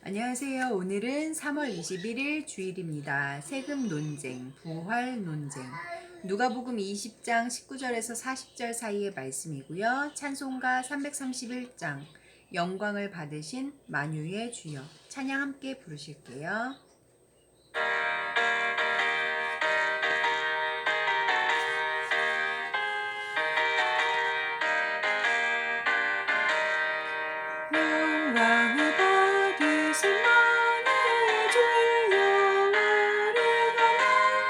안녕하세요. 오늘은 3월 21일 주일입니다. 세금 논쟁, 부활 논쟁. 누가복음 20장 19절에서 40절 사이의 말씀이고요. 찬송가 331장, 영광을 받으신 만유의 주여. 찬양 함께 부르실게요. 영광을 받으신 만유의 주여, 우리가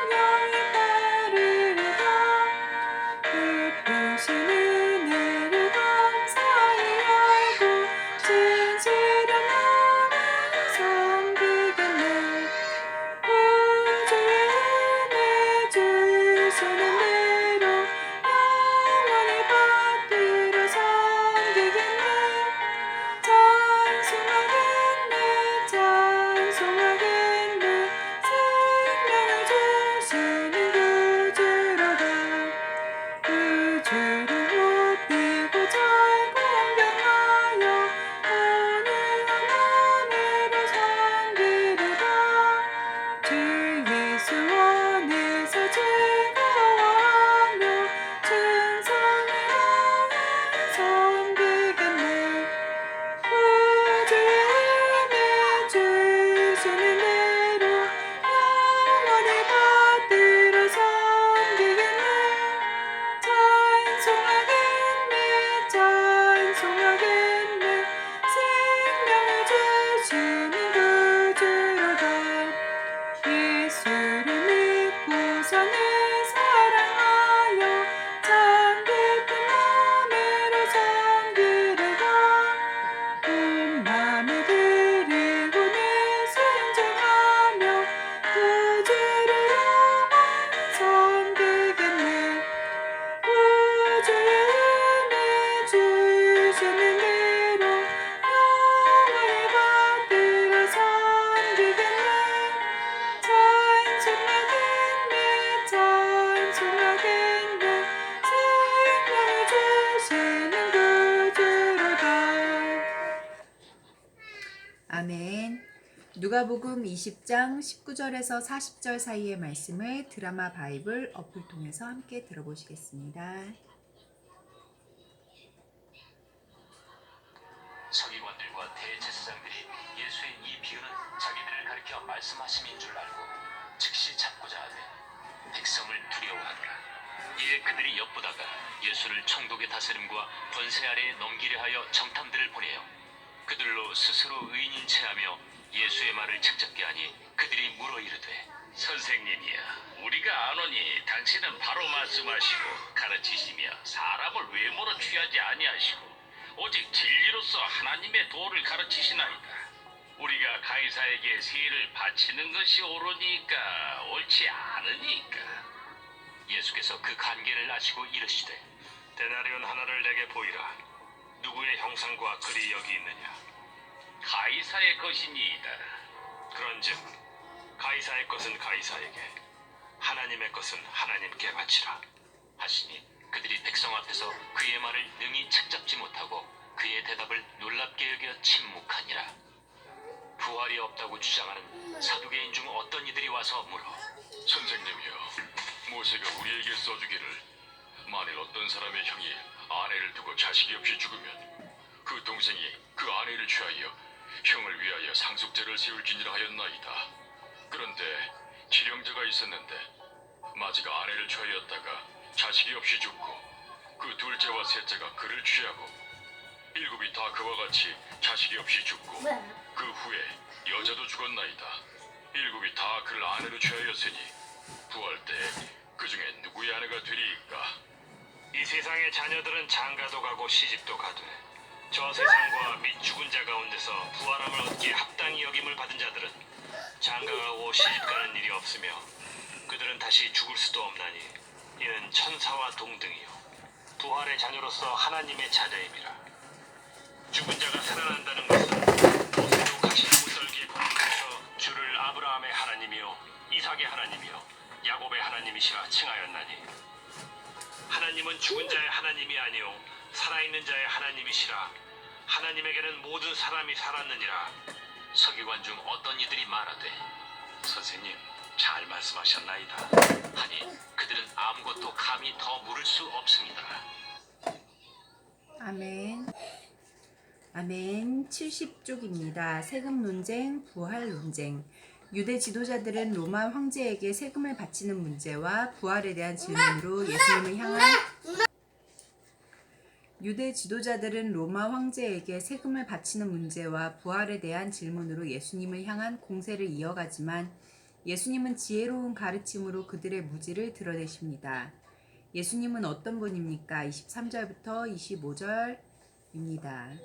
능력이 따르리라. 베푸신 은혜를 감사히 여기고 진실한 마음으로 섬기겠네. 구주의 은혜 주시는 대로 영원히 받들어 섬기겠네. 찬송하겠네, 찬송하겠네. 생명을 주시는 구주로다. 구주를 높이고 잘 공경하여 오늘과 남해로 섬기리라. 주 예수 안에서 즐거워하며 충성을 다하여 섬기겠네. 구주의 은혜 주시는 대로 영원히 받들어 섬기겠네. 찬송하겠네, 찬송하겠네. 생명을 주시는 구주로다. 예수를 믿고서는 사랑하여 참 깊은 마음으로 섬기리라. 온 맘을 드리고 늘 순종하며 구주를 영원히 섬기겠네. 구주의 은혜 주시는 대로 영원히 받들어 섬기겠네. 찬송하겠네, 찬송하겠네. 생명을 주시는 구주로다. 아멘. 누가복음 20장 19절에서 40절 사이의 말씀을 드라마 바이블 어플 통해서 함께 들어보시겠습니다. 서기관들과 대제사장들이 예수의 이 비유는 자기들을 가리켜 말씀하심인 줄 알고 즉시 잡고자 하되 백성을 두려워하더라. 이에 그들이 엿보다가 예수를 총독의 다스림과 권세 아래에 넘기려 하여 정탐들을 보내어 그들로 스스로 의인인 체하며 예수의 말을 책잡게 하니 그들이 물어 이르되, 선생님이야, 우리가 아노니 당신은 바로 말씀하시고 가르치시며 사람을 외모로 취하지 아니하시고 오직 진리로서 하나님의 도를 가르치시나이다. 우리가 가이사에게 세를 바치는 것이 옳으니까 옳지 않으니까. 예수께서 그 관계를 아시고 이르시되, 데나리온 하나를 내게 보이라. 누구의 형상과 글이 여기 있느냐? 가이사의 것이니이다. 그런즉 가이사의 것은 가이사에게, 하나님의 것은 하나님께 바치라 하시니 그들이 백성 앞에서 그의 말을 능히 책잡지 못하고 그의 대답을 놀랍게 여겨 침묵하니라. 부활이 없다고 주장하는 사두개인 중 어떤 이들이 와서 물어, 선생님이여, 모세가 우리에게 써주기를 만일 어떤 사람의 형이 아내를 두고 자식이 없이 죽으면 그 동생이 그 아내를 취하여 형을 위하여 상속죄를 세울지니라 하였나이다. 그런데 지령자가 있었는데 마지가 아내를 취하였다가 자식이 없이 죽고 그 둘째와 셋째가 그를 취하고 일곱이 다 그와 같이 자식이 없이 죽고 그 후에 여자도 죽었나이다. 일곱이 다 그를 아내로 취하였으니 부활 때 그 중에 누구의 아내가 되리이까? 이 세상의 자녀들은 장가도 가고 시집도 가되 저 세상과 및 죽은 자 가운데서 부활함을 얻기에 합당히 여김을 받은 자들은 장가가고 시집가는 일이 없으며 그들은 다시 죽을 수도 없나니 이는 천사와 동등이요 부활의 자녀로서 하나님의 자녀임이라. 죽은 자가 살아난다는 것은 모세도 가시나무 떨기에 굴러서 주를 아브라함의 하나님이요 이삭의 하나님이요 야곱의 하나님이시라 칭하였나니, 하나님은 죽은 자의 하나님이 아니요 살아있는 자의 하나님이시라. 하나님에게는 모든 사람이 살았느니라. 서기관 중 어떤 이들이 말하되 선생님, 잘 말씀하셨나이다. 하니 그들은 아무것도 감히 더 물을 수 없습니다. 아멘. 아멘. 70쪽입니다. 세금 논쟁, 부활 논쟁. 유대 지도자들은 로마 황제에게 세금을 바치는 문제와 부활에 대한 질문으로 예수님을 향한 유대 지도자들은 로마 황제에게 세금을 바치는 문제와 부활에 대한 질문으로 예수님을 향한 공세를 이어가지만 예수님은 지혜로운 가르침으로 그들의 무지를 드러내십니다. 예수님은 어떤 분입니까? 23절부터 25절입니다.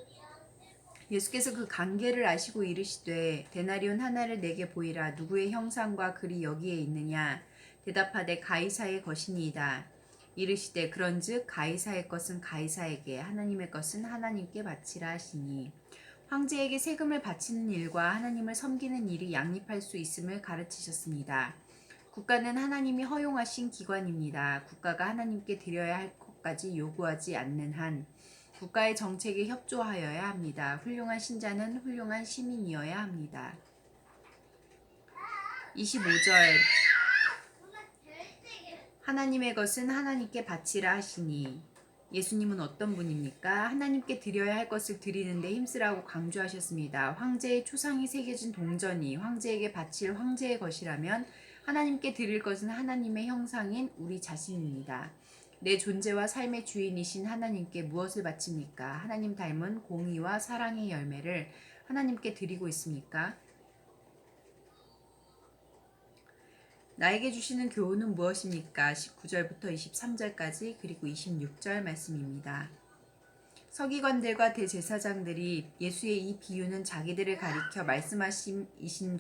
예수께서 그 관계를 아시고 이르시되 데나리온 하나를 내게 보이라. 누구의 형상과 글이 여기에 있느냐? 대답하되 가이사의 것이니이다. 이르시되 그런즉 가이사의 것은 가이사에게, 하나님의 것은 하나님께 바치라 하시니, 황제에게 세금을 바치는 일과 하나님을 섬기는 일이 양립할 수 있음을 가르치셨습니다. 국가는 하나님이 허용하신 기관입니다. 국가가 하나님께 드려야 할 것까지 요구하지 않는 한 국가의 정책에 협조하여야 합니다. 훌륭한 신자는 훌륭한 시민이어야 합니다. 25절 하나님의 것은 하나님께 바치라 하시니, 예수님은 어떤 분입니까? 하나님께 드려야 할 것을 드리는데 힘쓰라고 강조하셨습니다. 황제의 초상이 새겨진 동전이 황제에게 바칠 황제의 것이라면 하나님께 드릴 것은 하나님의 형상인 우리 자신입니다. 내 존재와 삶의 주인이신 하나님께 무엇을 바칩니까? 하나님 닮은 공의와 사랑의 열매를 하나님께 드리고 있습니까? 나에게 주시는 교훈은 무엇입니까? 19절부터 23절까지 그리고 26절 말씀입니다. 서기관들과 대제사장들이 예수의 이 비유는 자기들을 가리켜 말씀하심인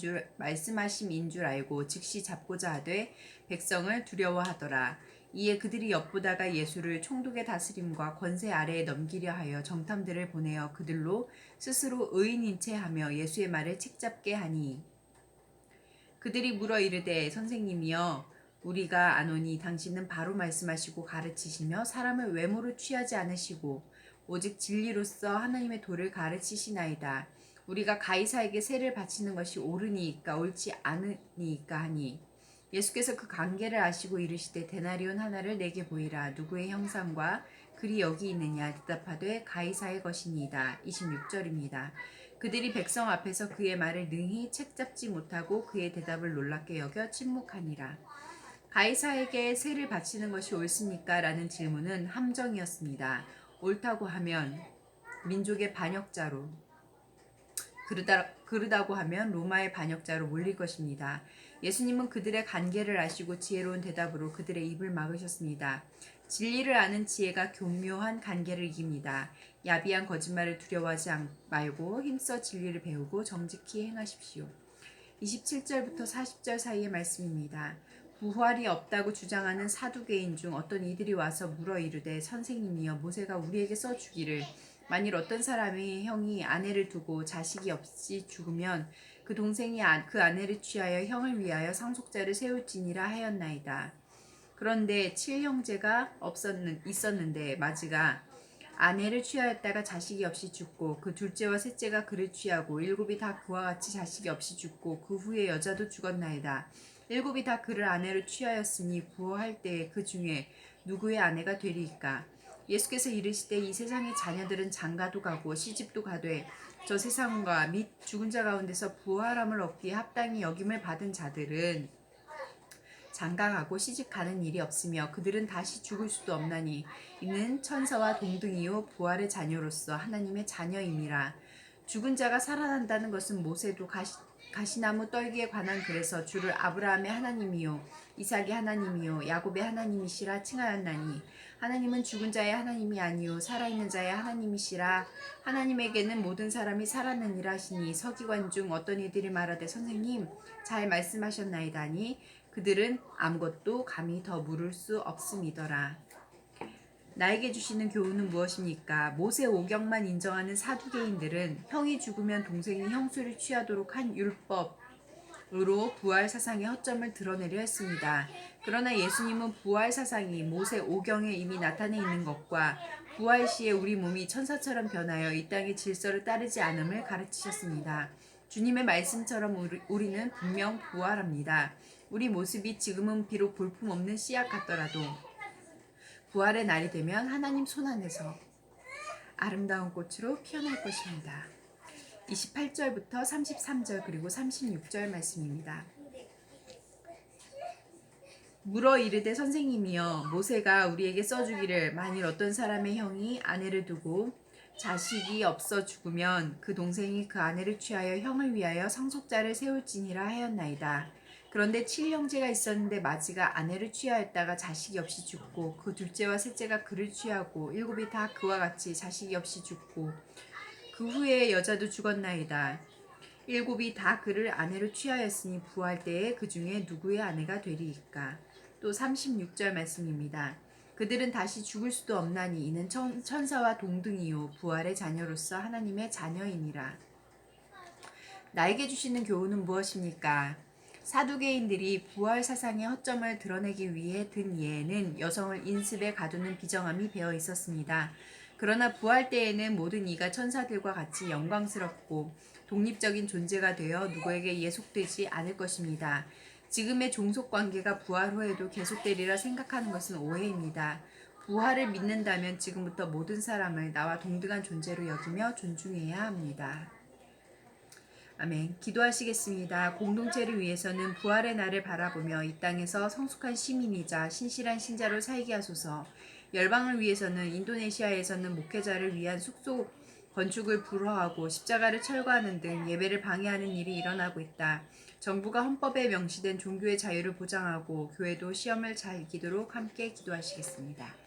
줄 알고 즉시 잡고자 하되 백성을 두려워하더라. 이에 그들이 엿보다가 예수를 총독의 다스림과 권세 아래에 넘기려 하여 정탐들을 보내어 그들로 스스로 의인인 채 하며 예수의 말을 책잡게 하니, 그들이 물어 이르되 선생님이여, 우리가 아노니 당신은 바로 말씀하시고 가르치시며 사람을 외모로 취하지 않으시고 오직 진리로서 하나님의 도를 가르치시나이다. 우리가 가이사에게 세를 바치는 것이 옳으니이까 옳지 않으니이까 하니, 예수께서 그 관계를 아시고 이르시되 데나리온 하나를 내게 보이라. 누구의 형상과 글이 여기 있느냐? 대답하되 가이사의 것이니이다. 26절입니다. 그들이 백성 앞에서 그의 말을 능히 책잡지 못하고 그의 대답을 놀랍게 여겨 침묵하니라. 가이사에게 세를 바치는 것이 옳습니까? 라는 질문은 함정이었습니다. 옳다고 하면 민족의 반역자로, 그르다고 하면 로마의 반역자로 몰릴 것입니다. 예수님은 그들의 관계를 아시고 지혜로운 대답으로 그들의 입을 막으셨습니다. 진리를 아는 지혜가 교묘한 관계를 이깁니다. 야비한 거짓말을 두려워하지 말고 힘써 진리를 배우고 정직히 행하십시오. 27절부터 40절 사이의 말씀입니다. 부활이 없다고 주장하는 사두개인 중 어떤 이들이 와서 물어 이르되 선생님이여, 모세가 우리에게 써주기를 만일 어떤 사람의 형이 아내를 두고 자식이 없이 죽으면 그 동생이 그 아내를 취하여 형을 위하여 상속자를 세울지니라 하였나이다. 그런데 7형제가 있었는데 마지가 아내를 취하였다가 자식이 없이 죽고 그 둘째와 셋째가 그를 취하고 7이 다 그와 같이 자식이 없이 죽고 그 후에 여자도 죽었나이다. 7이 다 그를 아내로 취하였으니 부활할 때에 그 중에 누구의 아내가 되리이까? 예수께서 이르시되 이 세상의 자녀들은 장가도 가고 시집도 가되 저 세상과 및 죽은 자 가운데서 부활함을 얻기에 합당히 여김을 받은 자들은 장가가고 시집가는 일이 없으며 그들은 다시 죽을 수도 없나니 이는 천사와 동등이요 부활의 자녀로서 하나님의 자녀임이라. 죽은 자가 살아난다는 것은 모세도 가시나무 떨기에 관한 글에서 주를 아브라함의 하나님이요 이삭의 하나님이요 야곱의 하나님이시라 칭하였나니, 하나님은 죽은 자의 하나님이 아니요 살아있는 자의 하나님이시라. 하나님에게는 모든 사람이 살았느니라 하시니, 서기관 중 어떤 이들이 말하되 선생님 잘 말씀하셨나이다니 그들은 아무것도 감히 더 물을 수 없음이더라. 나에게 주시는 교훈은 무엇입니까? 모세 오경만 인정하는 사두개인들은 형이 죽으면 동생이 형수를 취하도록 한 율법으로 부활 사상의 허점을 드러내려 했습니다. 그러나 예수님은 부활 사상이 모세 오경에 이미 나타내 있는 것과 부활 시에 우리 몸이 천사처럼 변하여 이 땅의 질서를 따르지 않음을 가르치셨습니다. 주님의 말씀처럼 우리는 분명 부활합니다. 우리 모습이 지금은 비록 볼품없는 씨앗 같더라도 부활의 날이 되면 하나님 손 안에서 아름다운 꽃으로 피어날 것입니다. 28절부터 33절 그리고 36절 말씀입니다. 물어 이르되 선생님이여 모세가 우리에게 써주기를 만일 어떤 사람의 형이 아내를 두고 자식이 없어 죽으면 그 동생이 그 아내를 취하여 형을 위하여 상속자를 세울지니라 하였나이다. 그런데 7형제가 있었는데 마지가 아내를 취하였다가 자식이 없이 죽고 그 둘째와 셋째가 그를 취하고 7이 다 그와 같이 자식이 없이 죽고 그 후에 여자도 죽었나이다. 7이 다 그를 아내로 취하였으니 부활 때에 그 중에 누구의 아내가 되리이까. 또 36절 말씀입니다. 그들은 다시 죽을 수도 없나니 이는 천사와 동등이요 부활의 자녀로서 하나님의 자녀이니라. 나에게 주시는 교훈은 무엇입니까? 사두개인들이 부활 사상의 허점을 드러내기 위해 든 예에는 여성을 인습에 가두는 비정함이 배어 있었습니다. 그러나 부활 때에는 모든 이가 천사들과 같이 영광스럽고 독립적인 존재가 되어 누구에게 예속되지 않을 것입니다. 지금의 종속관계가 부활 후에도 계속되리라 생각하는 것은 오해입니다. 부활을 믿는다면 지금부터 모든 사람을 나와 동등한 존재로 여기며 존중해야 합니다. 아멘. 기도하시겠습니다. 공동체를 위해서는 부활의 날을 바라보며 이 땅에서 성숙한 시민이자 신실한 신자로 살게 하소서. 열방을 위해서는 인도네시아에서는 목회자를 위한 숙소 건축을 불허하고 십자가를 철거하는 등 예배를 방해하는 일이 일어나고 있다. 정부가 헌법에 명시된 종교의 자유를 보장하고 교회도 시험을 잘 이기도록 함께 기도하시겠습니다.